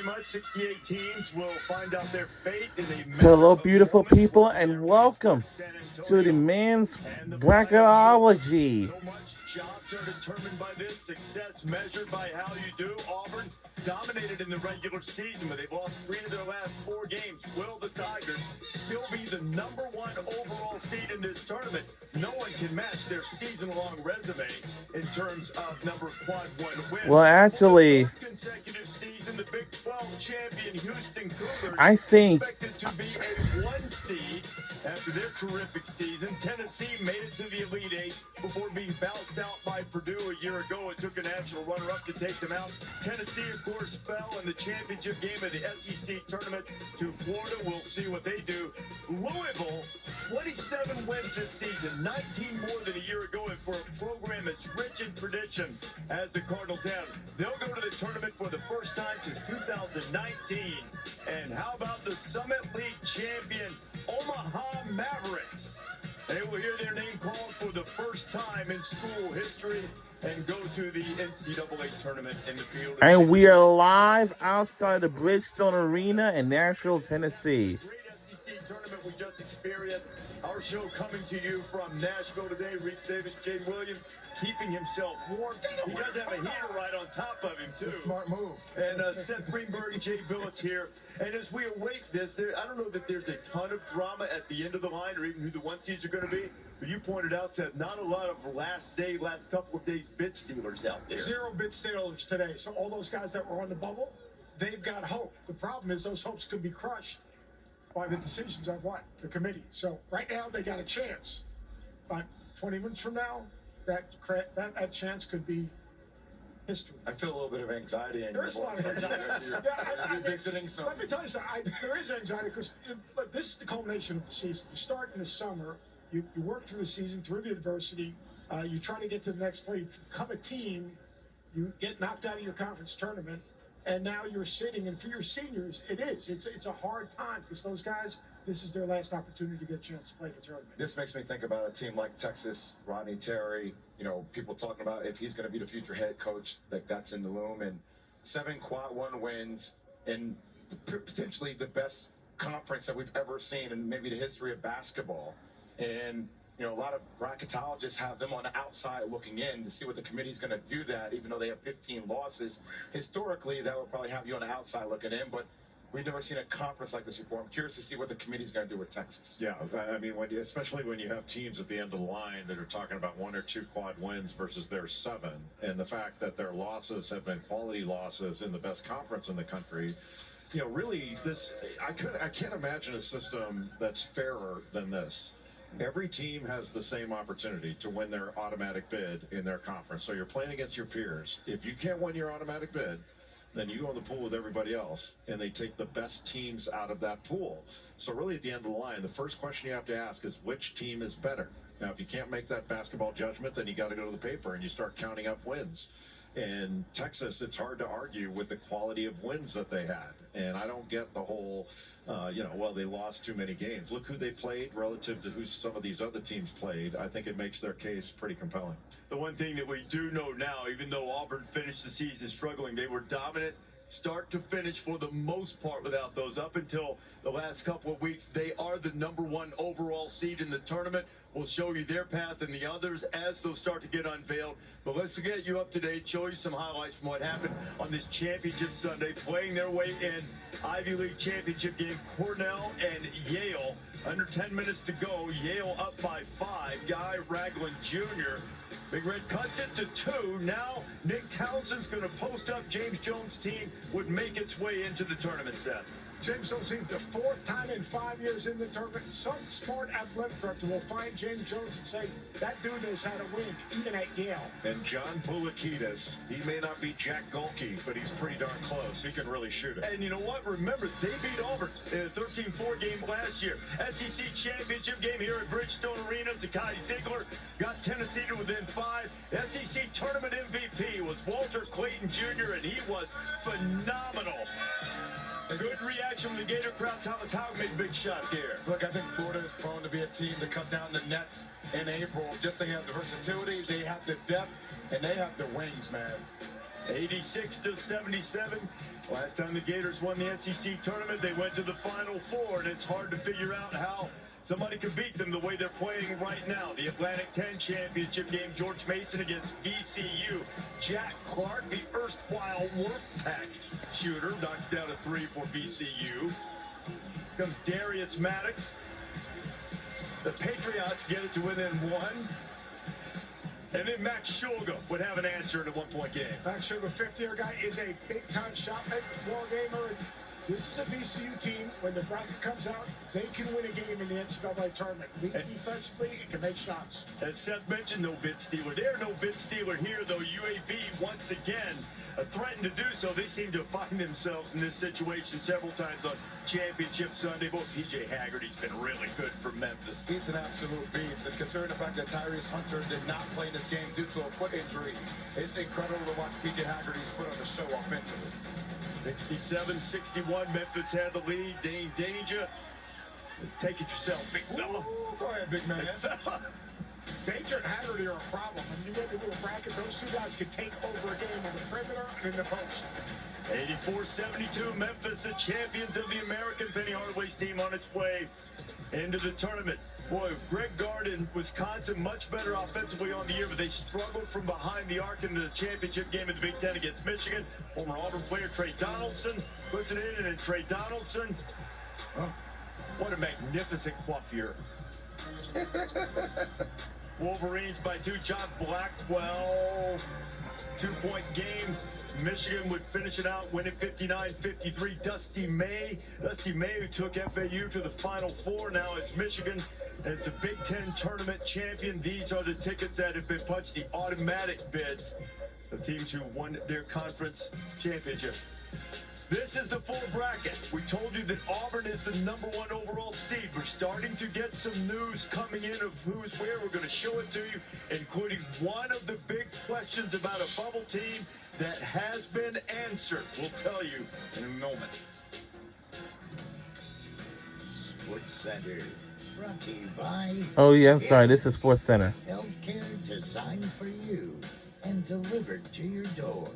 pretty much 68 teams will find out their fate in a Hello, beautiful people, and welcome to the men's bracketology. So much jobs are determined by this, success measured by how you do. Auburn dominated in the regular season, but they've lost 3 of their last 4 games. Will the Tigers still be the number 1 overall seed in this tournament? No one can match their season-long resume in terms of number of quad 1 wins. Well, actually, Consecutive season, the Big 12 champion Houston Cougars I think expected to be a 1 seed after their terrific season. Tennessee made it to the Elite Eight before being bounced out by Purdue a year ago. It took a national runner-up to take them out. Tennessee, of course, fell in the championship game of the SEC tournament to Florida. We'll see what they do. Louisville, 27 wins this season, 19 more than a year ago, and for a program as rich in tradition as the Cardinals have, they'll go to the tournament for the first time since 2019. And how about the Summit League champion Omaha Mavericks? They will hear their name called for the first time in school history and go to the NCAA tournament in the field. And we are live outside the Bridgestone Arena in Nashville, Tennessee. Great SEC tournament we just experienced. Our show coming to you from Nashville today. Reese Davis, Jay Williams, keeping himself warm. He does have a heater right on top of him, too. It's a smart move. And Seth Greenberg and Jay Billis here. And as we await this, I don't know that there's a ton of drama at the end of the line or even who the 1 seeds are going to be. But you pointed out, Seth, not a lot of last couple of days bid stealers out there. 0 bid stealers today. So all those guys that were on the bubble, they've got hope. The problem is those hopes could be crushed by the decisions of what? The committee. So right now they got a chance. But 20 minutes from now, that chance could be history. I feel a little bit of anxiety. There is a lot of anxiety. You're visiting, so let me tell you something. There is anxiety because this is the culmination of the season. You start in the summer, you work through the season, through the adversity, you try to get to the next play, you become a team, you get knocked out of your conference tournament, and now you're sitting, and for your seniors, it's a hard time because those guys, this is their last opportunity to get a chance to play the tournament. This makes me think about a team like Texas, Rodney Terry, people talking about if he's going to be the future head coach, like that's in the loom, and 7 quad 1 wins and potentially the best conference that we've ever seen in maybe the history of basketball. And a lot of bracketologists have them on the outside looking in to see what the committee's going to do that, even though they have 15 losses. Historically, that would probably have you on the outside looking in, but we've never seen a conference like this before. I'm curious to see what the committee's going to do with Texas. Yeah, I mean, especially when you have teams at the end of the line that are talking about 1 or 2 quad wins versus their 7, and the fact that their losses have been quality losses in the best conference in the country. Really, I can't imagine a system that's fairer than this. Every team has the same opportunity to win their automatic bid in their conference. So you're playing against your peers. If you can't win your automatic bid, then you go in the pool with everybody else, and they take the best teams out of that pool. So really at the end of the line, the first question you have to ask is which team is better? Now, if you can't make that basketball judgment, then you got to go to the paper and you start counting up wins. In Texas, it's hard to argue with the quality of wins that they had. And I don't get the whole, they lost too many games. Look who they played relative to who some of these other teams played. I think it makes their case pretty compelling. The one thing that we do know now, even though Auburn finished the season struggling, they were dominant start to finish for the most part without those. Up until the last couple of weeks, they are the number 1 overall seed in the tournament. We'll show you their path and the others as those start to get unveiled. But let's get you up to date, show you some highlights from what happened on this championship Sunday, playing their way in Ivy League championship game, Cornell and Yale. Under 10 minutes to go, Yale up by 5. Guy Ragland Jr. Big Red cuts it to 2. Now Nick Townsend's going to post up. James Jones' team would make its way into the tournament, Seth. James Jones' team, the 4th time in 5 years in the tournament. Some smart athletic director will find James Jones and say, that dude knows how to win, even at Yale. And John Poulikitis, he may not be Jack Golke, but he's pretty darn close. He can really shoot it. And you know what? Remember, they beat Auburn in a 13-4 game last year. SEC championship game here at Bridgestone Arena. Zakai Ziegler got Tennessee to within 5. SEC tournament MVP was Walter Clayton Jr., and he was phenomenal. A good reaction from the Gator crowd. Thomas Howard made a big shot there. Look, I think Florida is prone to be a team to cut down the nets in April. Just they have the versatility, they have the depth, and they have the wings, man. 86-77. Last time the Gators won the SEC tournament, they went to the Final Four, and it's hard to figure out how somebody could beat them the way they're playing right now. The Atlantic 10 championship game, George Mason against VCU. Jack Clark, the erstwhile Wolfpack shooter, knocks down a three for VCU. Comes Darius Maddox. The Patriots get it to within one. And then Max Shulga would have an answer in a one-point game. Max Shulga, fifth-year guy, is a big-time shot maker, floor gamer. This is a VCU team. When the bracket comes out, they can win a game in the NCAA tournament. Defensively, it can make shots. As Seth mentioned, no bid stealer. They're no bid stealer here, though. UAB, once again, threatened to do so. They seem to find themselves in this situation several times on Championship Sunday. Both PJ Haggerty's been really good for Memphis. He's an absolute beast, and considering the fact that Tyrese Hunter did not play in this game due to a foot injury, it's incredible to watch PJ Haggerty's put on the show offensively. 67-61, Memphis had the lead. Dane Danger. Just take it yourself, big fella. Ooh, go ahead, big man. Danger and Haggerty are a problem. When you get into a bracket, those two guys can take over a game on the perimeter and in the post. 84-72, Memphis, the champions of the American. Penny Hardaway's team on its way into the tournament. Boy, Greg Garden, Wisconsin, much better offensively on the year, but they struggled from behind the arc into the championship game in the Big Ten against Michigan. Former Auburn player Trey Donaldson puts it in, and then Trey Donaldson. Oh, what a magnificent coiffure. Wolverines by two. John Blackwell, 2-point game. Michigan would finish it out, winning 59-53. Dusty May, who took FAU to the Final Four, now is Michigan as the Big Ten tournament champion. These are the tickets that have been punched, the automatic bids of teams who won their conference championship. This is the full bracket. We told you that Auburn is the #1 overall seed. We're starting to get some news coming in of who's where. We're going to show it to you, including one of the big questions about a bubble team that has been answered. We'll tell you in a moment. Sports Center, brought to you by Oh, yeah, I'm sorry. This is Sports Center. Healthcare designed for you and delivered to your door.